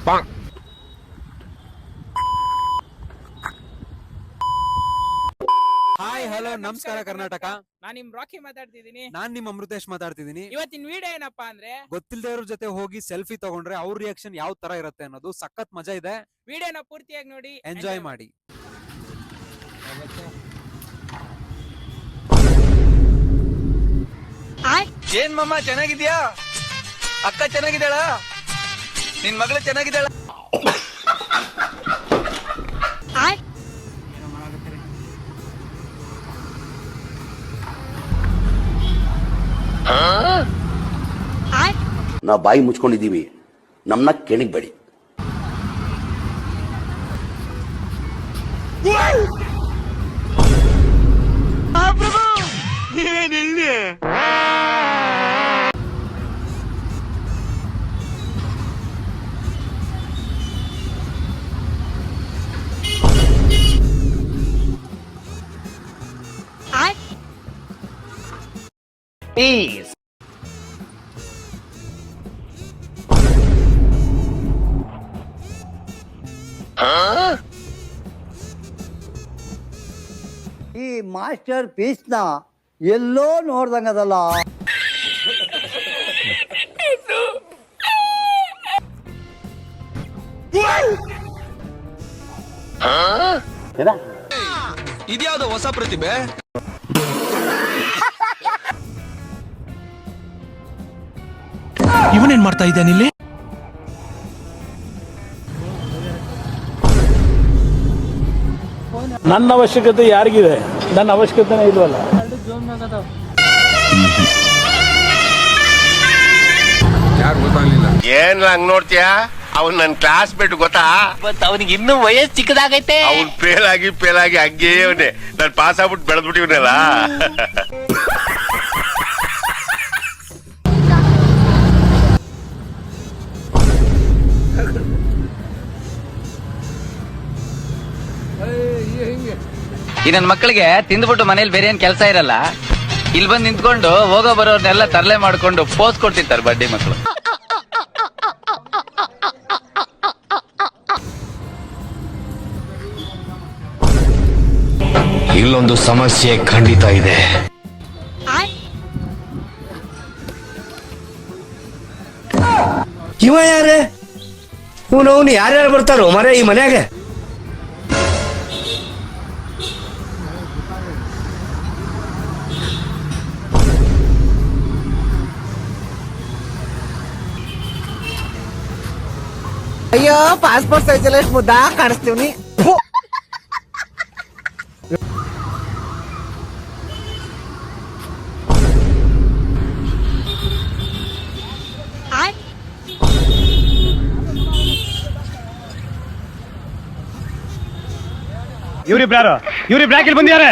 Hi hello ನಮಸ್ಕಾರ ಕರ್ನಾಟಕ. ನಾನ್ ನಿಮ್ ರಾಕಿ ಮಾತಾಡ್ತಿದೀನಿ. ನಾನ್ ನಿಮ್ ಅಮೃತೇಶ್ ಮಾತಾಡ್ತಿದೀನಿ. ಇವತ್ತಿನ ವಿಡಿಯೋ ಏನಪ್ಪಾ ಅಂದ್ರೆ, ಗೊತ್ತಿಲ್ದೇವ್ರ ಜೊತೆ ಹೋಗಿ ಸೆಲ್ಫಿ ತಗೊಂಡ್ರೆ ಅವ್ರ ರಿಯಾಕ್ಷನ್ ಯಾವ ತರ ಇರುತ್ತೆ ಅನ್ನೋದು ಸಖತ್ ಮಜಾ ಇದೆ. ವಿಡಿಯೋನ ಪೂರ್ತಿಯಾಗಿ ನೋಡಿ, ಎಂಜಾಯ್ ಮಾಡಿ. ಏನ್ ಮಮ್ಮ ಚೆನ್ನಾಗಿದ್ಯಾ? ಅಕ್ಕ ಚೆನ್ನಾಗಿದ್ದಾಳ? ನಿನ್ ಮಗಳು ಚೆನ್ನಾಗಿದ್ದಾಳ? ನಾವು ಬಾಯಿ ಮುಚ್ಕೊಂಡಿದ್ದೀವಿ, ನಮ್ಮನ್ನ ಕೆಣಗಬೇಡಿ. Peace. ಈ ಮಾಸ್ಟರ್ ಪೀಸ್ನ ಎಲ್ಲೋ ನೋಡ್ದಂಗದಲ್ಲ. ಇದ್ಯಾವ್ದು ಹೊಸ ಪ್ರತಿಭೆ? ಇವನೇನ್ ಮಾಡ್ತಾ ಇದ್ದಾನೆ ಇಲ್ಲಿ? ನನ್ನ ಅವಶ್ಯಕತೆ ಯಾರಿಗಿದೆ? ನನ್ನ ಅವಶ್ಯಕತೆನೇ ಇಲ್ವಲ್ಲ. ಏನ್ ಹಂಗ್ ನೋಡ್ತೀಯಾ? ಅವ್ನ್ ನನ್ ಕ್ಲಾಸ್ ಮೇಟ್ ಗೊತ್ತಾ? ಅವನಿಗೆ ಇನ್ನೂ ವಯಸ್ಸು ಚಿಕ್ಕದಾಗೈತೆ. ಅವ್ನ್ ಫೇಲ್ ಆಗಿ ಹಂಗೇ ಅವನೇ. ನಾನ್ ಪಾಸ್ ಆಗ್ಬಿಟ್ಟು ಬೆಳೆದ್ಬಿಟ್ಟಿವನಲ್ಲ. ಈ ನನ್ನ ಮಕ್ಕಳಿಗೆ ತಿಂದ್ಬಿಟ್ಟು ಮನೇಲಿ ಬೇರೆ ಏನ್ ಕೆಲಸ ಇರಲ್ಲ, ಇಲ್ಲಿ ಬಂದು ನಿಂತ್ಕೊಂಡು ಹೋಗೋ ಬರೋರ್ನೆಲ್ಲ ತರಲೆ ಮಾಡ್ಕೊಂಡು ಪೋಸ್ ಕೊಡ್ತಿರ್ತಾರೆ ಬಡ್ಡಿ ಮಕ್ಕಳು. ಇಲ್ಲೊಂದು ಸಮಸ್ಯೆ ಖಂಡಿತ ಇದೆ. ಇವ ಯಾರೇ? ಅವನು ಯಾರ್ಯಾರು ಬರ್ತಾರೋ ಮರೆ ಈ ಮನ್ಯಾಗ? ಅಯ್ಯೋ, ಪಾಸ್ಪೋರ್ಟ್ ಸೈಜ್ ಎಷ್ಟು ಮುದ್ದಾ ಕಾಣಿಸ್ತೀವಿ. ಇವ್ರಿ ಬ್ರ್ಯಾಕ್ ಇಲ್ಲಿ ಬಂದಿದ್ದಾರೆ.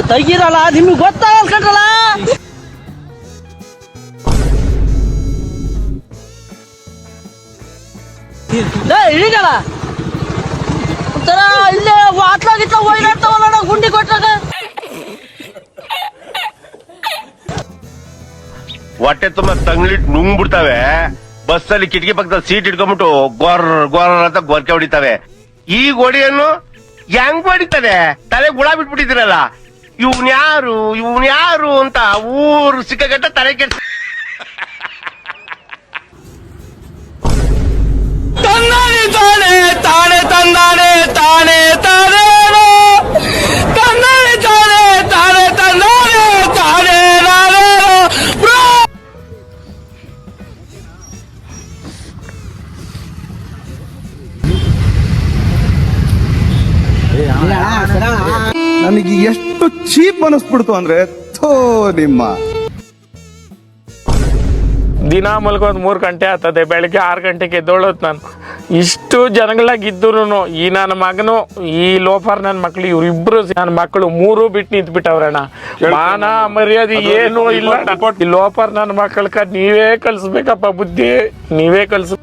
ತೆಗೀರಲ್ಲ, ನಿಮ್ಗೆ ಗೊತ್ತಾಗಲ್ಲ ಕಣ್ರಲ್ಲ. ಇಳಿಗಲ್ಲ ಒಂಥರ ಇಲ್ಲೇ ವಾತ್ಲಾಗಿತ್ತ ಓಡಾಡ್ತಾವಲ್ಲ ಗುಂಡಿ ಕೊಟ್ಟಾಗ. ಹೊಟ್ಟೆ ತುಂಬಾ ತಂಗ್ಲಿಟ್ ನುಂಗ್ಬಿಡ್ತಾವೆ. ಬಸ್ಸಲ್ಲಿ ಕಿಟಕಿ ಪಕ್ಕದಲ್ಲಿ ಸೀಟ್ ಇಟ್ಕೊಂಡ್ಬಿಟ್ಟು ಗೋರ್ ಗೋರ್ ಅಂತ ಗೊರ್ಕೆ ಹೊಡಿತಾವೆ. ಈ ಗೋಡಿಯನ್ನು ಹೆಂಗ್ ಹೊಡಿತಾರೆ? ತಲೆ ಗುಳ ಬಿಟ್ಬಿಟ್ಟಿದ್ದೀರಲ್ಲ. ಇವ್ನ್ಯಾರು ಅಂತ ಊರು ಸಿಕ್ಕಗಟ್ಟ ತಲೆ ಕೆಡ್ಸ. ತಂದಾನೆ ತಾನೆ ತಾನೆ ತಂದಾನೆ ತಾನೆ ತಾನೆ ತಂದಾನೆ ತಾನೆ ತಾನೆ ತಂದಾನೆ ತಾನೆ ನಾನೇ ಬ್ರೋ. ನನಗೆ ಎಷ್ಟು ಚೀಪ್ ಅನಿಸ್ಬಿಡ್ತು ಅಂದ್ರೆ, ಥೋ ನಿಮ್ಮ ದಿನ ಮಲ್ಕೊಂಡ್ 3 ಗಂಟೆ ಆಗ್ತದೆ. ಬೆಳಿಗ್ಗೆ 6 ಗಂಟೆಗೆ ಎದ್ದೋಳೋದು ನಾನು. ಇಷ್ಟು ಜನಗಳಾಗಿದ್ರು ಈ ನನ್ನ ಮಗನು ಈ ಲೋಫರ್ ನನ್ನ ಮಕ್ಳು ಇವ್ರಿಬ್ರು ನನ್ನ ಮಕ್ಕಳು ಮೂರು ಬಿಟ್ಟು ನಿಂತ್ಬಿಟ್ಟವ್ರಣ್ಣ. ಮಾನ ಮರ್ಯಾದೆ ಏನೂ ಇಲ್ಲ. ಈ ಲೋಫರ್ ನನ್ನ ಮಕ್ಕಳಕ್ಕ ನೀವೇ ಕಲ್ಸ್ಬೇಕಪ್ಪ, ಬುದ್ಧಿ ನೀವೇ ಕಲ್ಸ್.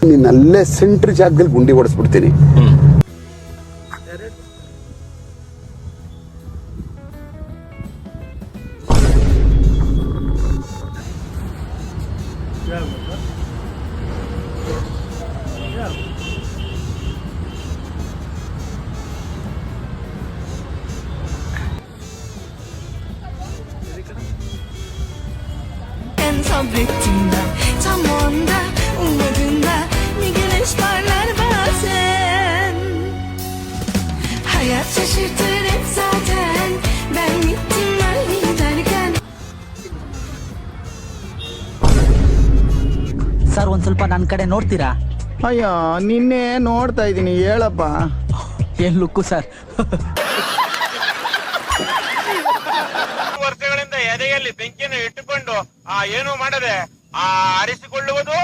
ನೀನಲ್ಲೇ ಸೆಂಟ್ರ್ ಜಾಗದಲ್ಲಿ ಗುಂಡಿ ಹೊಡೆಸ್ಬಿಡ್ತೀನಿ. ಸರ್ ಒಂದ್ ಸ್ವಲ್ಪ ನನ್ನ ಕಡೆ ನೋಡ್ತೀರಾ? ಅಯ್ಯೋ ನಿನ್ನೆ ನೋಡ್ತಾ ಇದ್ದೀನಿ, ಹೇಳಪ್ಪ. ಏನ್ ಲುಕ್ಕು ಸರ್. ವರ್ಷಗಳಿಂದ ಎದೆಯಲ್ಲಿ ಬೆಂಕಿಯನ್ನು ಇಟ್ಟುಕೊಂಡು ಏನು ಮಾಡದೆ ಆರಿಸಿಕೊಳ್ಳುವುದು.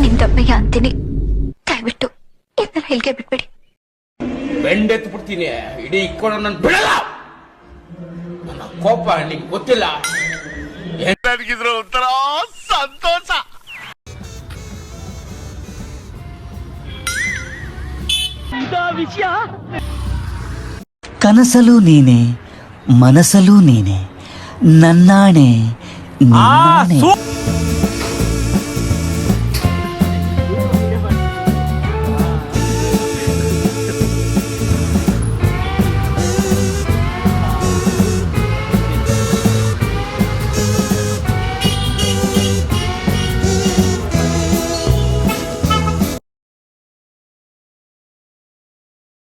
ನಿಮ್ ತಪ್ಪಿಗೆ ಅಂತೀನಿ, ದಯವಿಟ್ಟು ಇದನ್ನ ಇಲ್ಲಿಗೆ ಬಿಟ್ಬಿಡಿ. ಬೆಂಡೆತ್ತು ಬಿಡ್ತೀನಿ, ಇಡೀ ಇಕ್ಕೊಂಡು ನನ್ನ ಬಿಡಲ್ಲ. ನನ್ನ ಕೋಪ ನಿಮ್ಗೆ ಗೊತ್ತಿಲ್ಲ. ನನಗಿದ್ರು ಒಂಥರ ಸಂತೋಷ. ಕನಸಲು ನೀನೆ, ಮನಸಲು ನೀನೆ, ನನ್ನಾಣೆ ನಿನ್ನಾಣೆ.